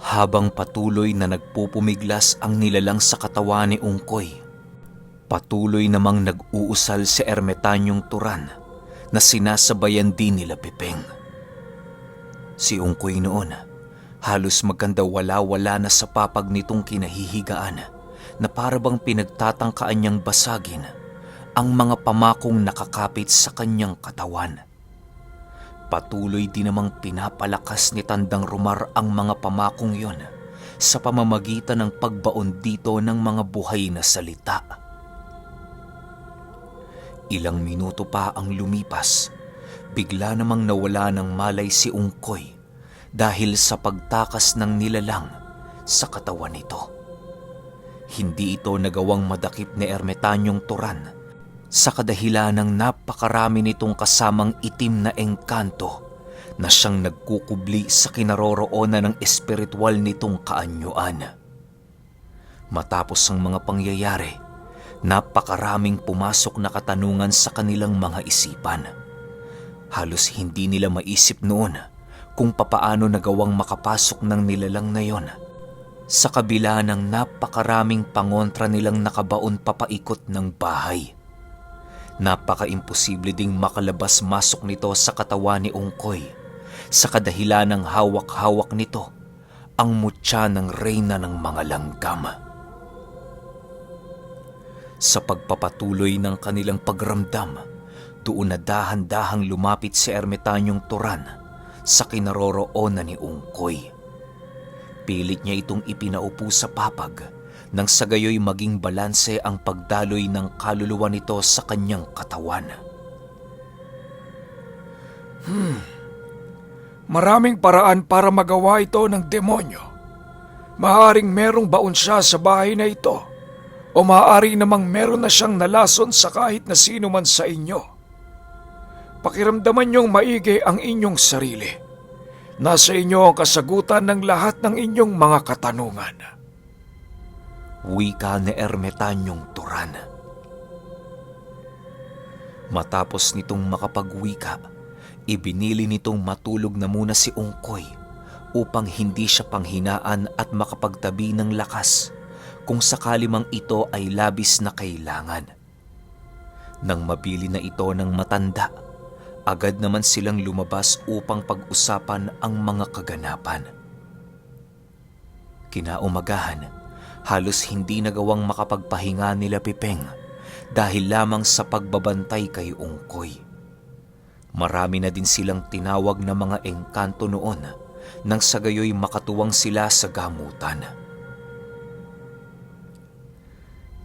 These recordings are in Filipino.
Habang patuloy na nagpupumiglas ang nilalang sa katawan ni Ungkoy, patuloy namang nag-uusal si Ermitanyong Turan na sinasabayan din nila Pipeng. Si Ungkoy noon, halos magkandawala-wala na sa papag nitong kinahihigaan na para bang pinagtatangkaan niyang basagin ang mga pamakong nakakapit sa kanyang katawan. Patuloy din namang pinapalakas ni Tandang Rumar ang mga pamakong yon sa pamamagitan ng pagbaon dito ng mga buhay na salita. Ilang minuto pa ang lumipas, bigla namang nawala ng malay si Ungkoy dahil sa pagtakas ng nilalang sa katawan nito. Hindi ito nagawang madakip ni Ermitanyong Turan sa kadahilan ng napakarami nitong kasamang itim na engkanto na siyang nagkukubli sa kinaroroonan ng espiritual nitong kaanyuan. Matapos ang mga pangyayari, napakaraming pumasok na katanungan sa kanilang mga isipan. Halos hindi nila maisip noon kung papaano nagawang makapasok ng nilalang na yon sa kabila ng napakaraming pangontra nilang nakabaon papaikot ng bahay. Napaka-imposible ding makalabas-masok nito sa katawan ni Ungkoy sa kadahilan ng hawak-hawak nito ang mutya ng reyna ng mga langgam. Sa pagpapatuloy ng kanilang pagramdam, doon na dahan-dahang lumapit si Ermitanyong Turan sa kinaroroonan ni Ungkoy. Pilit niya itong ipinaupo sa papag nang sa gayoy maging balanse ang pagdaloy ng kaluluwa nito sa kanyang katawan. Maraming paraan para magawa ito ng demonyo. Maaaring merong baon siya sa bahay na ito o maaari namang meron na siyang nalason sa kahit na sino man sa inyo. Pakiramdaman niyong maigi ang inyong sarili. Nasa inyo ang kasagutan ng lahat ng inyong mga katanungan. Wika ni Ermitanyong Turan. Matapos nitong makapagwika, ibinili nitong matulog na muna si Ungkoy upang hindi siya panghinaan at makapagtabi ng lakas kung sakali mang ito ay labis na kailangan. Nang mabili na ito ng matanda, agad naman silang lumabas upang pag-usapan ang mga kaganapan. Kinaumagahan, halos hindi nagawang makapagpahinga nila Pipeng dahil lamang sa pagbabantay kay Ungkoy. Marami na din silang tinawag na mga engkanto noon nang sa gayoy makatuwang sila sa gamutan.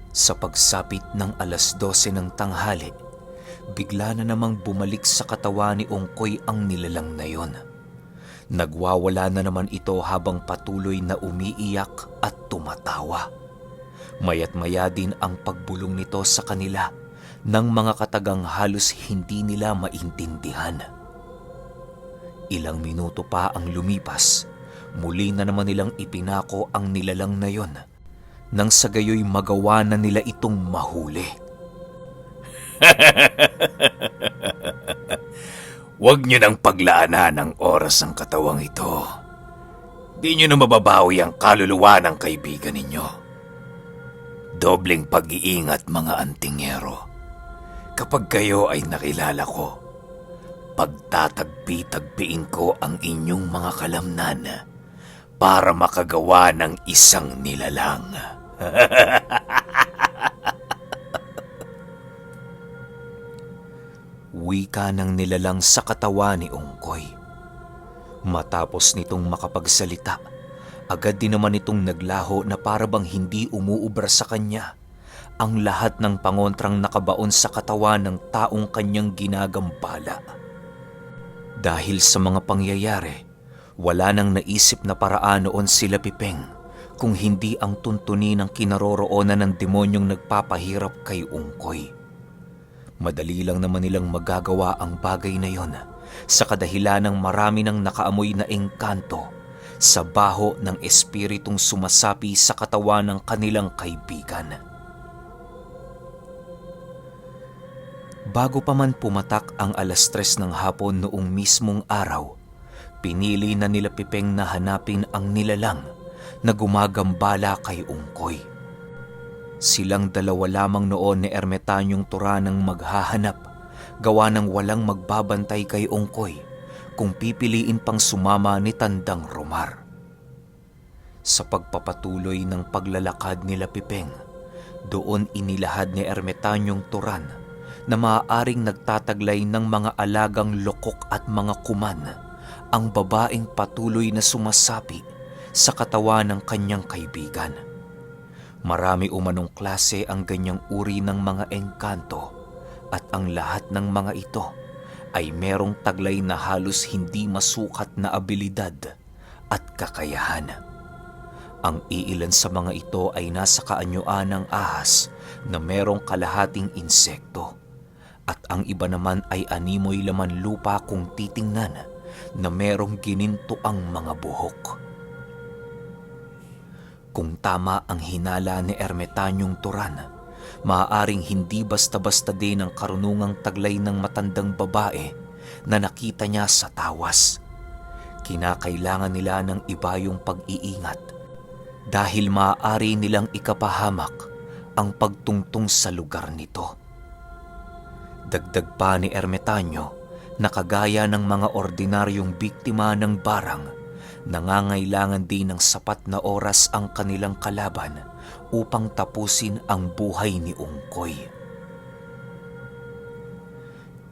Sa pagsapit ng 12:00 ng tanghali, bigla na namang bumalik sa katawan ni Ungkoy ang nilalang na yon. Nagwawala na naman ito habang patuloy na umiiyak at tumatawa. Maya't maya din ang pagbulong nito sa kanila ng mga katagang halos hindi nila maintindihan. Ilang minuto pa ang lumipas, muli na naman nilang ipinako ang nilalang na yon nang sa gayoy magawa na nila itong mahuli. Huwag niyo nang paglaanan ng oras ang katawang ito. Di niyo na mababawi ang kaluluwa ng kaibigan ninyo. Dobleng pag-iingat mga antingero. Kapag kayo ay nakilala ko, pagtatagpi-tagpiin ko ang inyong mga kalamnan para makagawa ng isang nilalang. Wika ng nilalang sa katawan ni Ungkoy. Matapos nitong makapagsalita, agad din naman itong naglaho na para bang hindi umuubra sa kanya ang lahat ng pangontrang nakabaon sa katawan ng taong kanyang ginagambala. Dahil sa mga pangyayari, wala nang naisip na paraan noon sila Pipeng kung hindi ang tuntunin ng kinaroroonan ng demonyong nagpapahirap kay Ungkoy. Madali lang naman nilang magagawa ang bagay na yon sa kadahilan ng marami ng nakaamoy na engkanto sa baho ng espiritong sumasapi sa katawan ng kanilang kaibigan. Bago pa man pumatak ang 3:00 ng hapon noong mismong araw, Pinili na nila Pipeng na hanapin ang nilalang na gumagambala kay Ungkoy. Silang dalawa lamang noon ni Ermitanyong Turanang maghahanap, gawa ng walang magbabantay kay Ungkoy kung pipiliin pang sumama ni Tandang Romar. Sa pagpapatuloy ng paglalakad nila Pipeng, doon inilahad ni Ermitanyong Turan na maaaring nagtataglay ng mga alagang lokok at mga kuman ang babaeng patuloy na sumasapi sa katawan ng kanyang kaibigan. Marami umanong klase ang ganyang uri ng mga engkanto at ang lahat ng mga ito ay merong taglay na halos hindi masukat na abilidad at kakayahan. Ang iilan sa mga ito ay nasa kaanyuan ng ahas na merong kalahating insekto at ang iba naman ay animoy laman lupa kung titingnan na merong ginintoang mga buhok. Kung tama ang hinala ni Ermitanyong Turan, maaaring hindi basta-basta din ang karunungang taglay ng matandang babae na nakita niya sa tawas. Kinakailangan nila ng iba yung pag-iingat dahil maaari nilang ikapahamak ang pagtungtong sa lugar nito. Dagdag pa ni Ermitanyo na kagaya ng mga ordinaryong biktima ng barang, nangangailangan din ng sapat na oras ang kanilang kalaban upang tapusin ang buhay ni Ungkoy.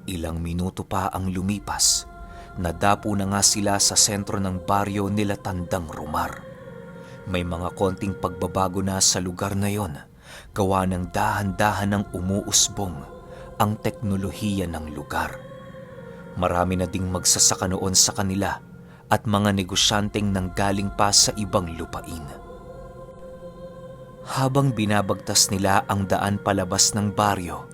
Ilang minuto pa ang lumipas, nadapo na nga sila sa sentro ng baryo nila Tandang Romar. May mga konting pagbabago na sa lugar na yon, gawa ng dahan-dahan ng umuusbong ang teknolohiya ng lugar. Marami na ding magsasaka noon sa kanila at mga negosyanteng nanggaling pa sa ibang lupain. Habang binabagtas nila ang daan palabas ng baryo,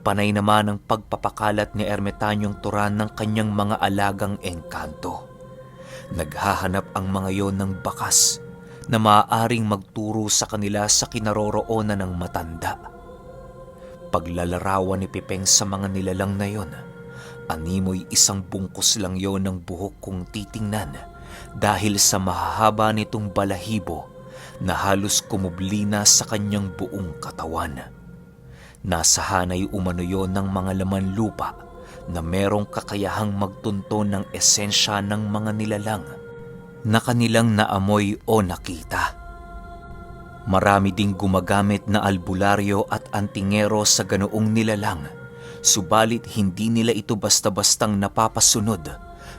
panay naman ang pagpapakalat ni Ermitanyong Turan ng kanyang mga alagang engkanto. Naghahanap ang mga yon ng bakas na maaaring magturo sa kanila sa kinaroroonan ng matanda. Paglalarawan ni Pipeng sa mga nilalang na yon, animoy isang bungkus lang yon ng buhok kung titingnan dahil sa mahahaba nitong balahibo na halos kumubli na sa kanyang buong katawan. Nasahanay umano yon ng mga laman lupa na merong kakayahang magtunto ng esensya ng mga nilalang na kanilang naamoy o nakita. Marami ding gumagamit na albularyo at antingero sa ganoong nilalang, subalit hindi nila ito basta-bastang napapasunod,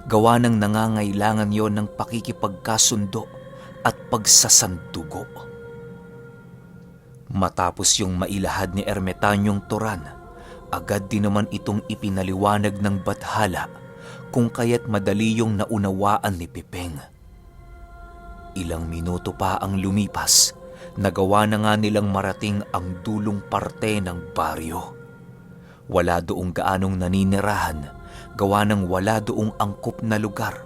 gawa ng nangangailangan yon ng pakikipagkasundo at pagsasandugo. Matapos yung mailahad ni Ermitanyong Turan, agad din naman itong ipinaliwanag ng bathala kung kaya't madali yung naunawaan ni Pipeng. Ilang minuto pa ang lumipas, nagawa na nga nilang marating ang dulong parte ng baryo. Wala doong gaanong naninirahan, gawa ng wala doong angkop na lugar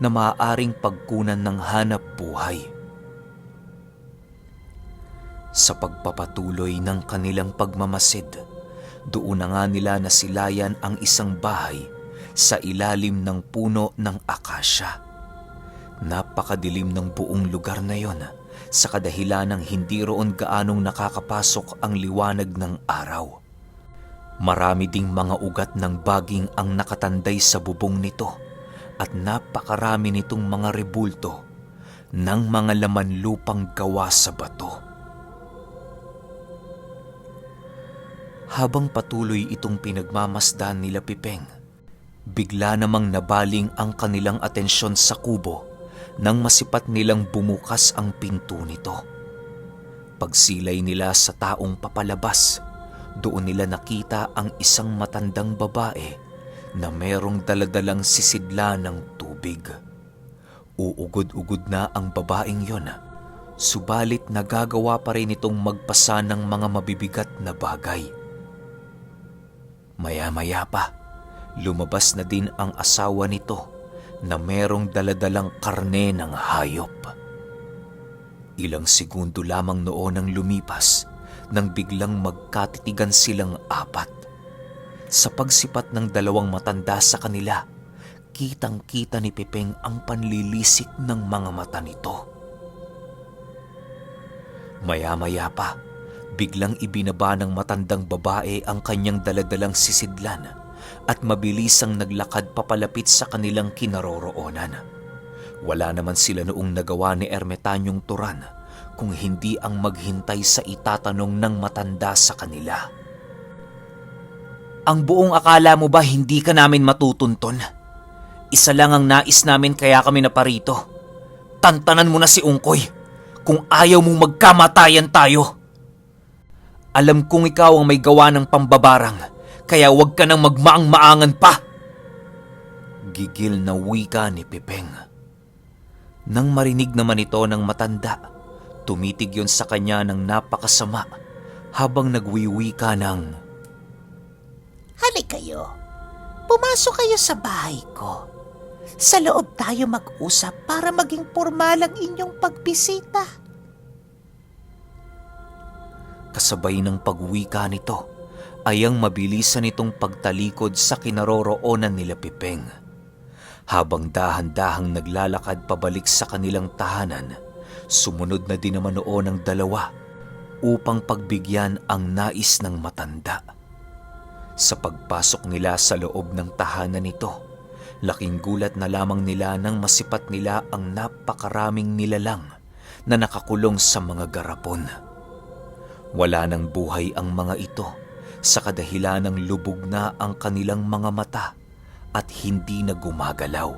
na maaaring pagkunan ng hanap buhay. Sa pagpapatuloy ng kanilang pagmamasid, doon na nga nila nasilayan ang isang bahay sa ilalim ng puno ng akasya. Napakadilim ng buong lugar na yon sa kadahilan ng hindi roon gaanong nakakapasok ang liwanag ng araw. Marami ding mga ugat ng baging ang nakatanday sa bubong nito at napakarami nitong mga rebulto ng mga laman lupang gawa sa bato. Habang patuloy itong pinagmamasdan nila Pipeng, bigla namang nabaling ang kanilang atensyon sa kubo nang masipat nilang bumukas ang pinto nito. Pagsilay nila sa taong papalabas, doon nila nakita ang isang matandang babae na merong daladalang sisidla ng tubig. Uugod-ugod na ang babaeng yon, subalit nagagawa pa rin itong magpasa ng mga mabibigat na bagay. Maya-maya pa, lumabas na din ang asawa nito na merong daladalang karne ng hayop. Ilang segundo lamang noon ang lumipas nang biglang magkatitigan silang apat. Sa pagsipat ng dalawang matanda sa kanila, kitang-kita ni Pipeng ang panlilisik ng mga mata nito. Maya-maya pa, biglang ibinaba ng matandang babae ang kanyang daladalang sisidlan at mabilisang naglakad papalapit sa kanilang kinaroroonan. Wala naman sila noong nagawa ni Ermitanyong Turan kung hindi ang maghintay sa itatanong ng matanda sa kanila. Ang buong akala mo ba hindi ka namin matutunton? Isa lang ang nais namin kaya kami naparito. Tantanan mo na si Ungkoy kung ayaw mong magkamatayan tayo. Alam kong ikaw ang may gawa ng pambabarang, kaya huwag ka nang magmaang-maangan pa. Gigil na wika ni Pipeng. Nang marinig naman ito ng matanda, tumitig yon sa kanya ng napakasama habang nagwiwika ng, Halika kayo. Pumasok kayo sa bahay ko. Sa loob tayo mag-usap para maging formal ang inyong pagbisita. Kasabay ng pagwika nito ay ang mabilisan nitong pagtalikod sa kinaroroonan nila Pipeng. Habang dahan-dahang naglalakad pabalik sa kanilang tahanan, sumunod na din naman noon ang dalawa upang pagbigyan ang nais ng matanda. Sa pagpasok nila sa loob ng tahanan nito, laking gulat na lamang nila nang masipat nila ang napakaraming nilalang na nakakulong sa mga garapon. Wala nang buhay ang mga ito sa kadahilan ng lubog na ang kanilang mga mata at hindi na gumagalaw.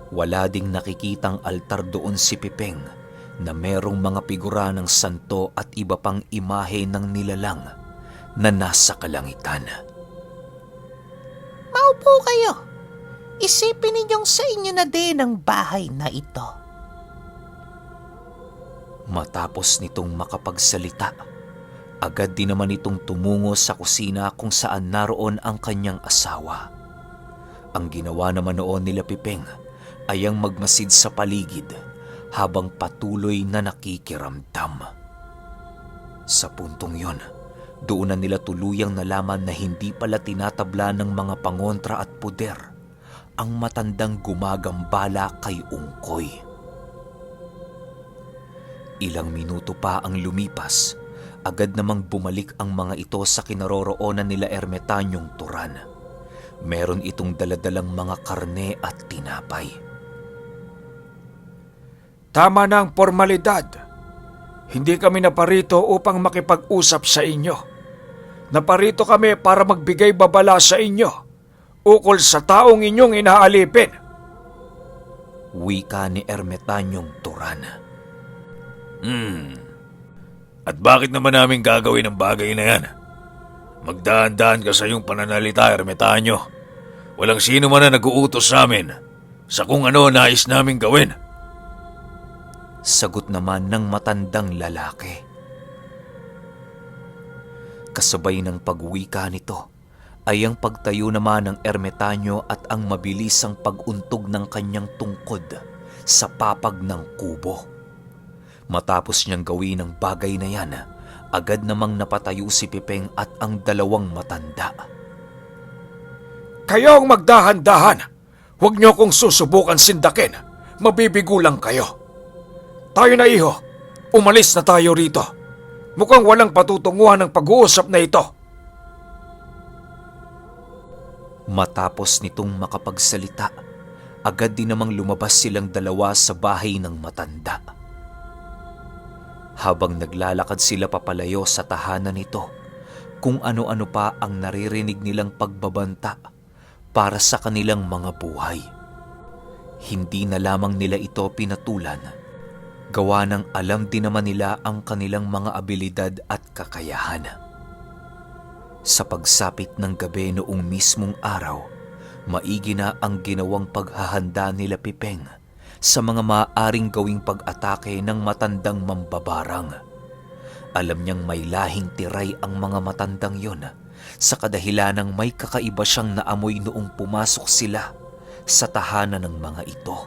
Wala ding nakikitang altar doon si Pipeng na merong mga figura ng santo at iba pang imahe ng nilalang na nasa kalangitan. Maupo kayo. Isipin ninyong sa inyo na din ang bahay na ito. Matapos nitong makapagsalita, agad din naman itong tumungo sa kusina kung saan naroon ang kanyang asawa. Ang ginawa naman noon nila Pipeng ay ang magmasid sa paligid habang patuloy na nakikiramdam. Sa puntong yon, doon na nila tuluyang nalaman na hindi pala tinatabla ng mga pangontra at puder ang matandang gumagambala kay Ungkoy. Ilang minuto pa ang lumipas, agad namang bumalik ang mga ito sa kinaroroonan nila Ermitanyong Turan. Meron itong daladalang mga karne at tinapay. Tama na ang formalidad. Hindi kami naparito upang makipag-usap sa inyo. Naparito kami para magbigay babala sa inyo ukol sa taong inyong inaalipin. Wika ni Ermitanyong Turan. At bakit naman namin gagawin ang bagay na yan? Magdaan-daan ka sa iyong pananalita, Ermitanyo. Walang sino man na nag-uutos sa amin sa kung ano nais namin gawin. Sagot naman ng matandang lalaki. Kasabay ng pagwika nito ay ang pagtayo naman ng Ermitanyo at ang mabilisang pag-untog ng kanyang tungkod sa papag ng kubo. Matapos niyang gawin ang bagay na yan, agad namang napatayo si Pipeng at ang dalawang matanda. Kayo ang magdahan-dahan. Huwag niyo kong susubukan sindakin. Mabibigo lang kayo. Tayo na iho. Umalis na tayo rito. Mukhang walang patutunguhan ng pag-uusap na ito. Matapos nitong makapagsalita, agad din namang lumabas silang dalawa sa bahay ng matanda. Habang naglalakad sila papalayo sa tahanan nito, kung ano-ano pa ang naririnig nilang pagbabanta para sa kanilang mga buhay. Hindi na lamang nila ito pinatulan, gawa ng alam din naman nila ang kanilang mga abilidad at kakayahan. Sa pagsapit ng gabi noong mismong araw, maigi na ang ginawang paghahanda nila Pipeng sa mga maaaring gawing pag-atake ng matandang mambabarang. Alam niyang may lahing tiray ang mga matandang yon sa kadahilanang may kakaiba siyang naamoy noong pumasok sila sa tahanan ng mga ito.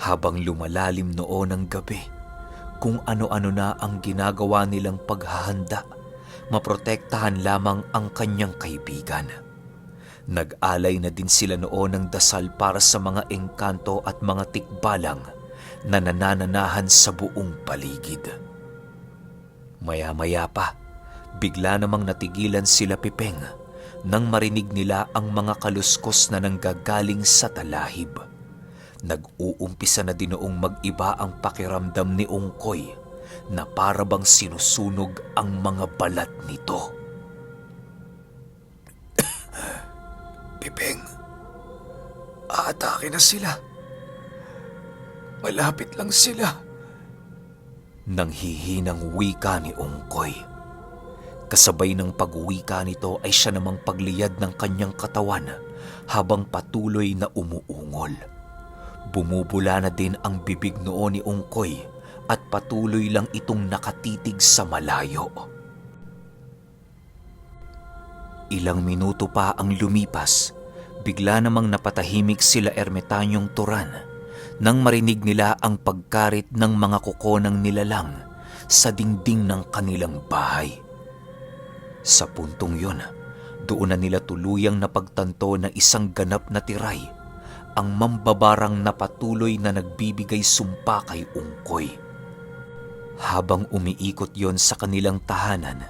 Habang lumalalim noon ang gabi, kung ano-ano na ang ginagawa nilang paghahanda, maprotektahan lamang ang kanyang kaibigan. Nag-alay na din sila noon ng dasal para sa mga engkanto at mga tikbalang na nanananahan sa buong paligid. Maya-maya pa, bigla namang natigilan sila Pipeng nang marinig nila ang mga kaluskos na nanggagaling sa talahib. Nag-uumpisa na din noong mag-iba ang pakiramdam ni Ungkoy na para bang sinusunog ang mga balat nito. Pipeng, aatake na sila. Malapit lang sila. Nang hihinang wika ni Ungkoy. Kasabay ng pagwika nito ay siya namang pagliyad ng kanyang katawan habang patuloy na umuungol. Bumubula na din ang bibig noon ni Ungkoy at patuloy lang itong nakatitig sa malayo. Ilang minuto pa ang lumipas, bigla namang napatahimik sila Ermitanyong Turan nang marinig nila ang pagkarit ng mga kuko ng nilalang sa dingding ng kanilang bahay. Sa puntong yun, doon na nila tuluyang napagtanto na isang ganap na tiray, ang mambabarang na patuloy na nagbibigay sumpa kay Ungkoy. Habang umiikot yon sa kanilang tahanan,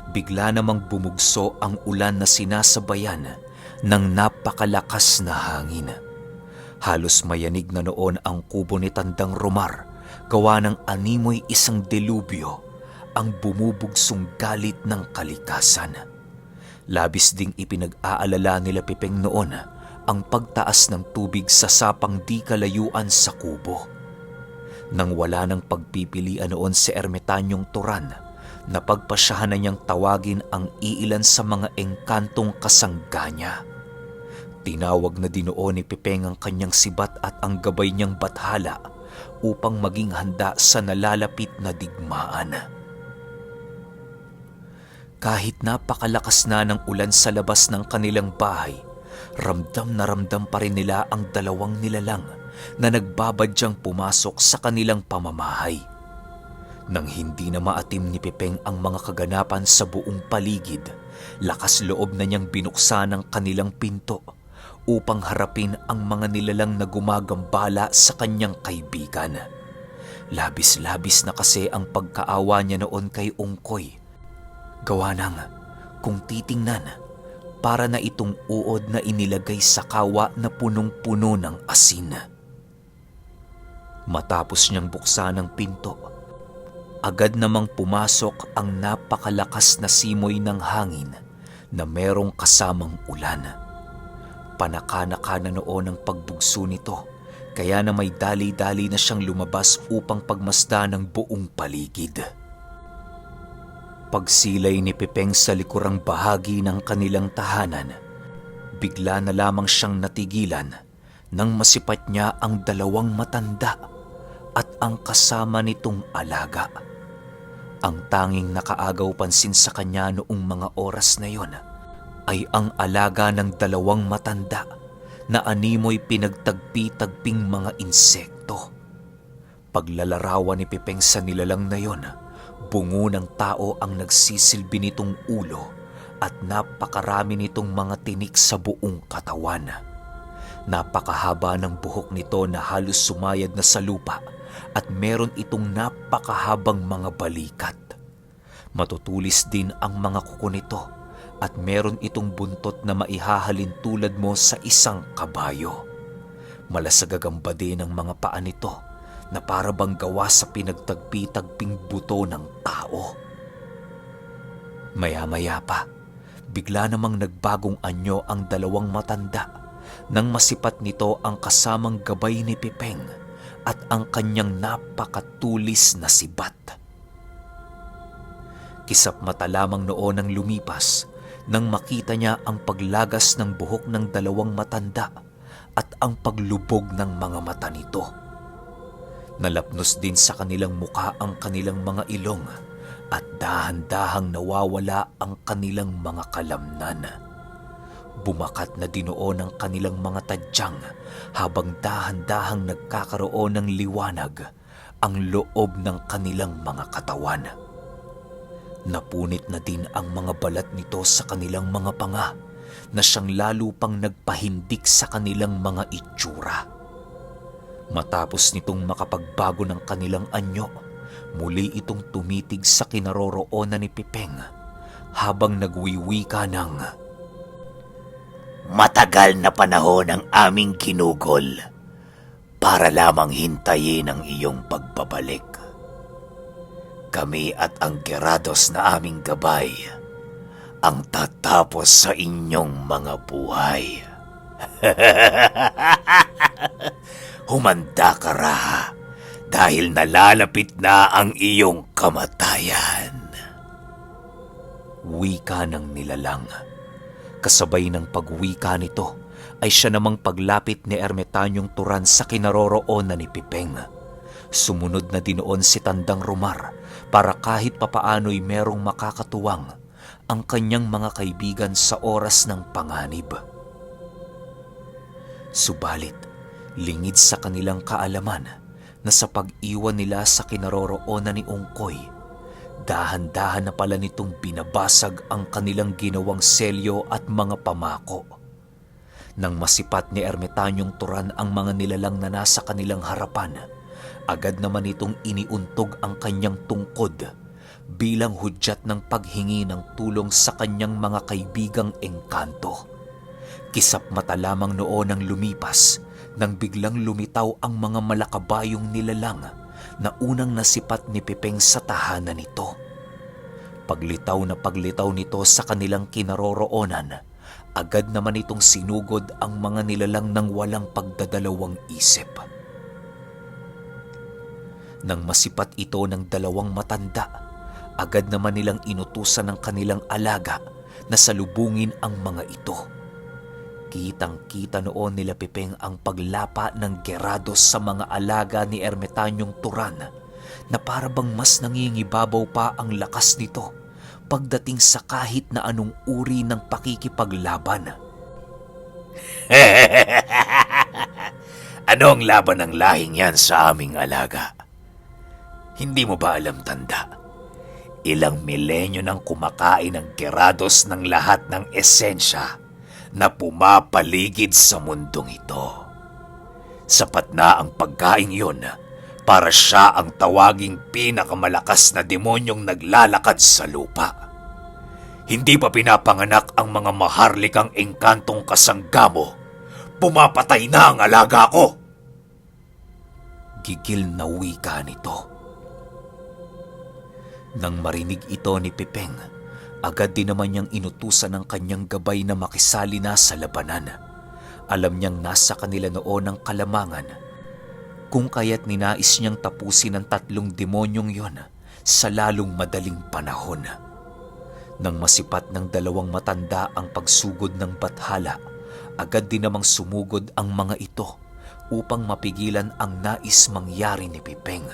bigla namang bumugso ang ulan na sinasabayan ng napakalakas na hangin. Halos mayanig na noon ang kubo ni Tandang Romar, gawa ng animoy isang delubyo, ang bumubugsong galit ng kalikasan. Labis ding ipinag-aalala nila Pipeng noon ang pagtaas ng tubig sa sapang di kalayuan sa kubo. Nang wala ng pagpipilian noon si Ermitanyong Turan, napagpasyahan na niyang tawagin ang iilan sa mga engkantong kasangga niya. Tinawag na din noon ni Pipeng ang kanyang sibat at ang gabay niyang bathala upang maging handa sa nalalapit na digmaan. Kahit napakalakas na ng ulan sa labas ng kanilang bahay, ramdam na ramdam pa rin nila ang dalawang nilalang na nagbabadyang pumasok sa kanilang pamamahay. Nang hindi na maatim ni Pipeng ang mga kaganapan sa buong paligid, lakas loob na niyang binuksan ang kanilang pinto upang harapin ang mga nilalang na gumagambala sa kanyang kaibigan. Labis-labis na kasi ang pagkaawa niya noon kay Ungkoy. Gawa ng, kung titingnan, para na itong uod na inilagay sa kawa na punong-puno ng asin. Matapos niyang buksan ang pinto, agad namang pumasok ang napakalakas na simoy ng hangin na merong kasamang ulan. Panaka-naka na noon ang pagbugso nito, kaya na may dali-dali na siyang lumabas upang pagmasdan ng buong paligid. Pagsilay ni Pipeng sa likurang bahagi ng kanilang tahanan, bigla na lamang siyang natigilan nang masipat niya ang dalawang matanda at ang kasama nitong alaga. Ang tanging nakaagaw pansin sa kanya noong mga oras na yon ay ang alaga ng dalawang matanda na animoy pinagtagpi-tagping mga insekto. Paglalarawan ni Pipeng sa nilalang na yon, bungo ng tao ang nagsisilbi nitong ulo at napakarami nitong mga tinik sa buong katawan. Napakahaba ng buhok nito na halos sumayad na sa lupa at meron itong napakahabang mga balikat. Matutulis din ang mga kuko nito at meron itong buntot na maihahalin tulad mo sa isang kabayo. Malasagagamba din ang mga paa nito na para bang gawa sa pinagtagpi-tagping buto ng tao. Maya-maya pa, bigla namang nagbagong anyo ang dalawang matanda nang masipat nito ang kasamang gabay ni Pipeng at ang kanyang napakatulis na sibat. Kisap mata lamang noon ang lumipas nang makita niya ang paglagas ng buhok ng dalawang matanda at ang paglubog ng mga mata nito. Nalapnos din sa kanilang muka ang kanilang mga ilong at dahan-dahang nawawala ang kanilang mga kalamnan. Bumakat na din noon ang kanilang mga tadyang habang dahan-dahang nagkakaroon ng liwanag ang loob ng kanilang mga katawan. Napunit na din ang mga balat nito sa kanilang mga panga na siyang lalo pang nagpahindik sa kanilang mga itsura. Matapos nitong makapagbago ng kanilang anyo, muli itong tumitig sa kinaroroonan ni Pipeng habang nagwiwika ng, Matagal na panahon ang aming ginugol para lamang hintayin ang iyong pagbabalik. Kami at ang Gerados na aming gabay ang tatapos sa inyong mga buhay. Humanda ka, Raha, dahil nalalapit na ang iyong kamatayan. Wika ng nilalang. Kasabay ng pagwika nito ay siya namang paglapit ni Ermitanyong Turan sa kinaroroonan ni Pipeng. Sumunod na dinoon si Tandang Rumar para kahit papaano'y merong makakatuwang ang kanyang mga kaibigan sa oras ng panganib. Subalit, lingid sa kanilang kaalaman na sa pag-iwan nila sa kinaroroonan ni Ungkoy, dahan-dahan na pala nitong binabasag ang kanilang ginawang selyo at mga pamako. Nang masipat ni Ermitanyong Turan ang mga nilalang na nasa kanilang harapan, agad naman itong iniuntog ang kanyang tungkod bilang hudyat ng paghingi ng tulong sa kanyang mga kaibigang engkanto. Kisap mata lamang noon ang lumipas nang biglang lumitaw ang mga malakabayong nilalang na unang nasipat ni Pipeng sa tahanan nito. Paglitaw na paglitaw nito sa kanilang kinaroroonan, agad naman itong sinugod ang mga nilalang ng walang pagdadalawang isip. Nang masipat ito ng dalawang matanda, agad naman nilang inutusan ng kanilang alaga na salubungin ang mga ito. Kitang-kita noon nila Pipeng ang paglapa ng Gerados sa mga alaga ni Ermitanyong Turan na parabang mas nangingibabaw pa ang lakas nito pagdating sa kahit na anong uri ng pakikipaglaban. Ano ang laban ng lahing yan sa aming alaga? Hindi mo ba alam, Tanda? Ilang milenyo nang kumakain ng Gerados ng lahat ng esensya na pumapaligid sa mundong ito. Sapat na ang pagkain yun para siya ang tawaging pinakamalakas na demonyong naglalakad sa lupa. Hindi pa pinapanganak ang mga maharlikang engkantong kasanggamo, pumapatay na ang alaga ko. Gigil na wika nito. Nang marinig ito ni Pipeng, agad din naman niyang inutusan ng kanyang gabay na makisali na sa labanan. Alam niyang nasa kanila noon ang kalamangan, kung kaya't ninais niyang tapusin ang 3 demonyong yon sa lalong madaling panahon. Nang masipat ng 2 matanda ang pagsugod ng bathala, agad din namang sumugod ang mga ito upang mapigilan ang nais mangyari ni Pipeng.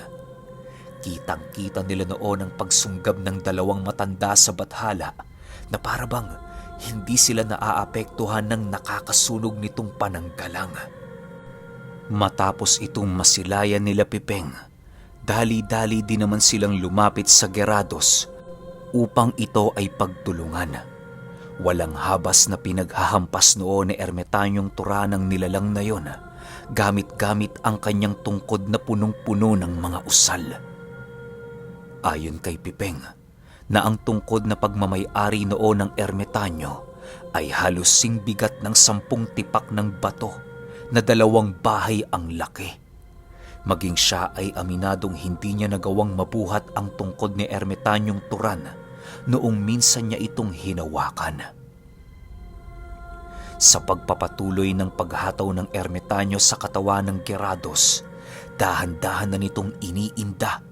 Kitang-kita nila noon ang pagsunggab ng 2 matanda sa bathala na parabang hindi sila naaapektuhan ng nakakasunog nitong pananggalang. Matapos itong masilayan nila Pipeng, dali-dali din naman silang lumapit sa Gerados upang ito ay pagtulungan. Walang habas na pinaghahampas noon ni Ermitanyong Turan ng nilalang na yon, gamit-gamit ang kanyang tungkod na punong-puno ng mga usal. Ayon kay Pipeng, na ang tungkod na pagmamay-ari noon ng Ermitanyo ay halos singbigat ng 10 tipak ng bato na 2 bahay ang laki. Maging siya ay aminadong hindi niya nagawang mabuhat ang tungkod ni Ermitanyong Turan noong minsan niya itong hinawakan. Sa pagpapatuloy ng paghataw ng Ermitanyo sa katawan ng Gerados, dahan-dahan na nitong iniinda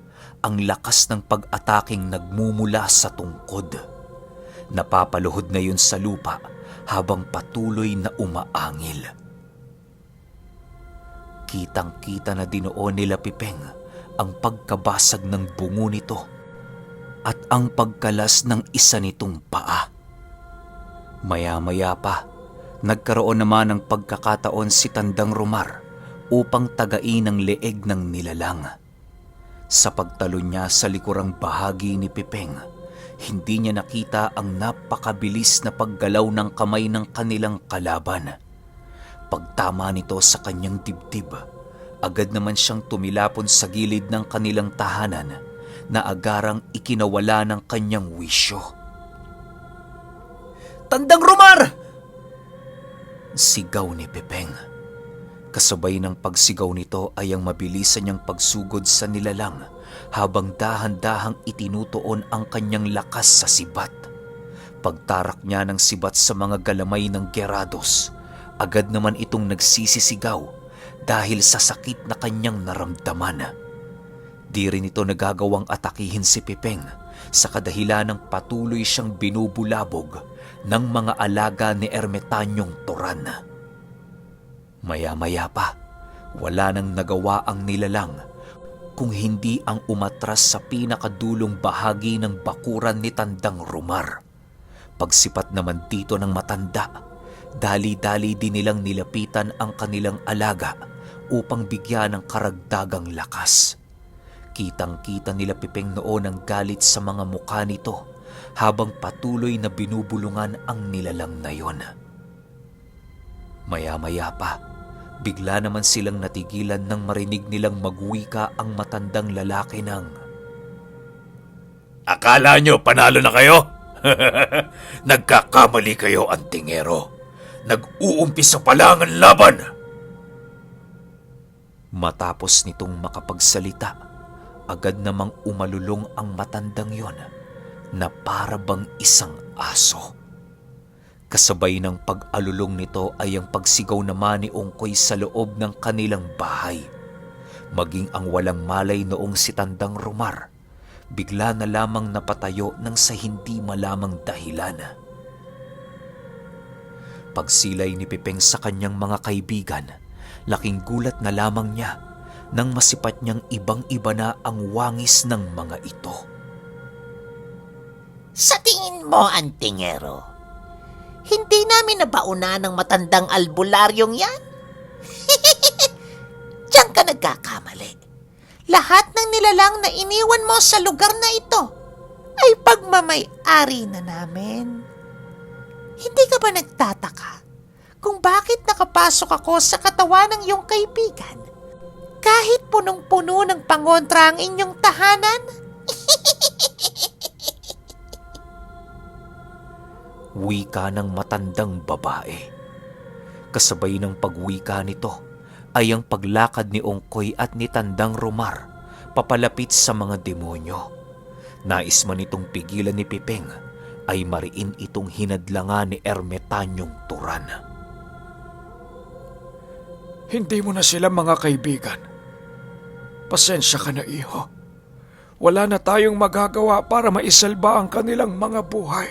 ang lakas ng pag-ataking nagmumula sa tungkod. Napapaluhod na yun sa lupa habang patuloy na umaangil. Kitang-kita na dinoon nila Pipeng ang pagkabasag ng bungo nito at ang pagkalas ng isa nitong paa. Maya-maya pa, nagkaroon naman ng pagkakataon si Tandang Rumar upang tagain ang leeg ng nilalang. Sa pagtalon niya sa likurang bahagi ni Pipeng, Hindi niya nakita ang napakabilis na paggalaw ng kamay ng kanilang kalaban. Pagtama nito sa kanyang dibdib, agad naman siyang tumilapon sa gilid ng kanilang tahanan na agarang ikinawala ng kanyang wisyo. Tandang Rumar! Sigaw ni Pepeng. Kasabay ng pagsigaw nito ay ang mabilisan niyang pagsugod sa nilalang habang dahan-dahang itinutuon ang kanyang lakas sa sibat. Pagtarak niya ng sibat sa mga galamay ng Gerados, agad naman itong nagsisisigaw dahil sa sakit na kanyang naramdaman. Di rin ito nagagawang atakihin si Pepeng sa kadahilan ng patuloy siyang binubulabog ng mga alaga ni Ermetanyong Turan. Maya-maya pa, wala nang nagawa ang nilalang kung hindi ang umatras sa pinakadulong bahagi ng bakuran ni Tandang Rumar. Pagsipat naman dito ng matanda, dali-dali din nilang nilapitan ang kanilang alaga upang bigyan ng karagdagang lakas. Kitang-kita nila Pepeng noon ang galit sa mga mukha nito habang patuloy na binubulungan ang nilalang na yon. Maya-maya pa, bigla naman silang natigilan nang marinig nilang magwika ang matandang lalaki ng, Akala nyo panalo na kayo? Nagkakamali kayo, antingero. Nag-uumpisa pa lang ang laban. Matapos nitong makapagsalita, agad namang umalulong ang matandang yon na para bang isang aso. Kasabay ng pag-alulong nito ay ang pagsigaw naman ni Ungkoy sa loob ng kanilang bahay. Maging ang walang malay noong si Tandang Rumar, bigla na lamang napatayo ng sa hindi malamang dahilan. Pagsilay ni Pepeng sa kanyang mga kaibigan, laking gulat na lamang niya nang masipat niyang ibang-iba na ang wangis ng mga ito. Sa tingin mo, antingero, hindi namin nabauna ng matandang albularyong yan? Diyan ka nagkakamali. Lahat ng nilalang na iniwan mo sa lugar na ito ay pagmamay-ari na namin. Hindi ka ba nagtataka kung bakit nakapasok ako sa katawan ng iyong kaibigan kahit punong-puno ng pangontra ang inyong tahanan? Wika ng matandang babae. Kasabay ng pagwika nito ay ang paglakad ni Ungkoy at ni Tandang Rumar papalapit sa mga demonyo. Nais man itong pigilan ni Pepeng ay mariin itong hinadlangan ni Ermetanyong Turan. Hindi mo na sila mga kaibigan. Pasensya ka na, iho. Wala na tayong magagawa para maisalba ang kanilang mga buhay.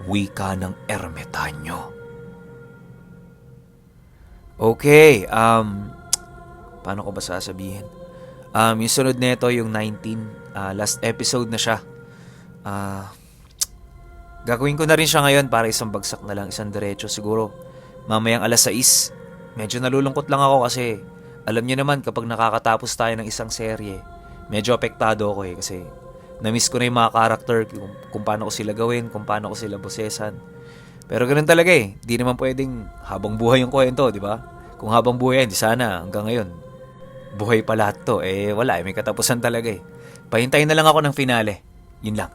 Wika ng Ermetanyo. Okay, paano ko ba sasabihin? Yung sunod nito, yung 19, last episode na siya. Gagawin ko na rin siya ngayon para isang bagsak na lang, isang diretso. Siguro mamayang 6:00. Medyo nalulungkot lang ako kasi alam niyo naman kapag nakakatapos tayo ng isang serye, medyo apektado ako kasi na-miss ko na yung mga karakter, kung paano ko sila gawin, kung paano ko sila bosesan. Pero ganun talaga eh. Di naman pwedeng habang buhay yung kwento, di ba? Kung habang buhay yan, di sana hanggang ngayon buhay pa lahat to. Wala may katapusan talaga eh. Pahintayin na lang ako ng finale. Yun lang.